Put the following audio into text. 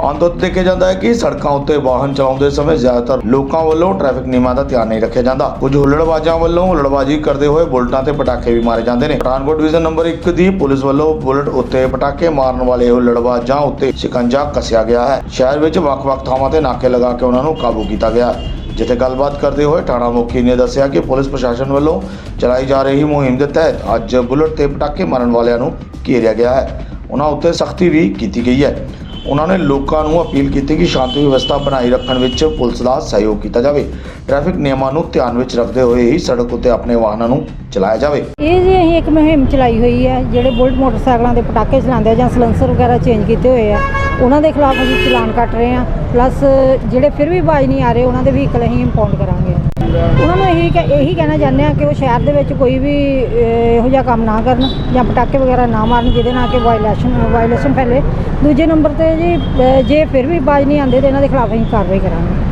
ਆਮ ਤੌਰ 'ਤੇ ਦੇਖਿਆ ਜਾਂਦਾ ਹੈ ਕਿ ਸੜਕਾਂ ਉੱਤੇ ਵਾਹਨ ਚਲਾਉਂਦੇ ਸਮੇਂ ਜ਼ਿਆਦਾਤਰ ਲੋਕਾਂ ਵੱਲੋਂ ਟ੍ਰੈਫਿਕ ਨਿਯਮਾਂ ਦਾ ਧਿਆਨ ਨਹੀਂ ਰੱਖਿਆ ਜਾਂਦਾ। ਕੁਝ ਹੁੱਲੜਬਾਜ਼ਾਂ ਵੱਲੋਂ ਹੁੱਲੜਬਾਜ਼ੀ ਕਰਦੇ ਹੋਏ ਬੁਲਟਾਂ ਤੇ ਪਟਾਕੇ ਵੀ ਮਾਰੇ ਜਾਂਦੇ ਨੇ। ਪਠਾਨਕੋਟ ਡਿਵੀਜ਼ਨ ਨੰਬਰ 1 ਦੀ ਪੁਲਿਸ ਵੱਲੋਂ ਬੁਲਟ ਉੱਤੇ ਪਟਾਕੇ ਮਾਰਨ ਵਾਲੇ ਹੁੱਲੜਬਾਜ਼ਾਂ ਉੱਤੇ ਸ਼ਿਕੰਜਾ ਕੱਸਿਆ ਗਿਆ ਹੈ। ਸ਼ਹਿਰ ਵਿੱਚ ਵੱਖ-ਵੱਖ ਥਾਵਾਂ ਤੇ ਨਾਕੇ ਲਗਾ ਕੇ ਉਹਨਾਂ ਨੂੰ ਕਾਬੂ ਕੀਤਾ ਗਿਆ। ਜਿੱਥੇ ਗੱਲਬਾਤ ਕਰਦੇ ਹੋਏ ਥਾਣਾ ਮੁਖੀ ਨੇ ਦੱਸਿਆ ਕਿ ਪੁਲਿਸ ਪ੍ਰਸ਼ਾਸਨ ਵੱਲੋਂ ਚਲਾਈ ਜਾ ਰਹੀ ਮੁਹਿੰਮ ਦੇ ਤਹਿਤ ਅੱਜ ਬੁਲਟ ਤੇ ਪਟਾਕੇ ਮਾਰਨ ਵਾਲਿਆਂ ਨੂੰ ਘੇਰਿਆ ਗਿਆ ਹੈ। ਉਹਨਾਂ ਉੱਤੇ ਸਖਤੀ ਵੀ ਕੀਤੀ ਗਈ ਹੈ। ਉਹਨਾਂ ਨੇ ਲੋਕਾਂ ਨੂੰ ਅਪੀਲ ਕੀਤੀ ਕਿ ਸ਼ਾਂਤੀ ਵਿਵਸਥਾ ਬਣਾਈ ਰੱਖਣ ਵਿੱਚ ਪੁਲਿਸ ਦਾ ਸਹਿਯੋਗ ਕੀਤਾ ਜਾਵੇ। ਟ੍ਰੈਫਿਕ ਨਿਯਮਾਂ ਨੂੰ ਧਿਆਨ ਵਿੱਚ ਰੱਖਦੇ ਹੋਏ ਹੀ ਸੜਕ ਉੱਤੇ ਆਪਣੇ ਵਾਹਨਾਂ ਨੂੰ ਚਲਾਇਆ ਜਾਵੇ। ਇਹ ਜੀ ਅਸੀਂ ਇੱਕ ਮੁਹਿੰਮ ਚਲਾਈ ਹੋਈ ਹੈ। ਜਿਹੜੇ ਬੁਲਟ ਮੋਟਰਸਾਈਕਲਾਂ ਦੇ ਪਟਾਕੇ ਚਲਾਉਂਦੇ ਜਾਂ ਸਲੈਂਸਰ ਵਗੈਰਾ ਚੇਂਜ ਕੀਤੇ ਹੋਏ ਆ, ਉਹਨਾਂ ਦੇ ਖਿਲਾਫ ਅਸੀਂ ਚਲਾਨ ਕੱਟ ਰਹੇ ਹਾਂ। ਪਲੱਸ ਜਿਹੜੇ ਫਿਰ ਵੀ ਬਾਜ਼ ਨਹੀਂ ਆ ਰਹੇ, ਉਹਨਾਂ ਦੇ ਵਹੀਕਲ ਅਸੀਂ ਇੰਪਾਊਂਡ ਕਰਾਂਗੇ। ਉਹਨਾਂ ਨੂੰ ਇਹੀ ਕਹਿਣਾ ਚਾਹੁੰਦੇ ਹਾਂ ਕਿ ਉਹ ਸ਼ਹਿਰ ਦੇ ਵਿੱਚ ਕੋਈ ਵੀ ਇਹੋ ਜਿਹਾ ਕੰਮ ਨਾ ਕਰਨ ਜਾਂ ਪਟਾਕੇ ਵਗੈਰਾ ਨਾ ਮਾਰਨ ਜਿਹਦੇ ਨਾਲ ਕਿ ਵਾਇਲੇਸ਼ਨ ਫੈਲੇ। ਦੂਜੇ ਨੰਬਰ 'ਤੇ ਜੀ ਜੇ ਫਿਰ ਵੀ ਬਾਜ਼ ਨਹੀਂ ਆਉਂਦੇ ਤਾਂ ਇਹਨਾਂ ਦੇ ਖਿਲਾਫ ਅਸੀਂ ਕਾਰਵਾਈ ਕਰਾਂਗੇ।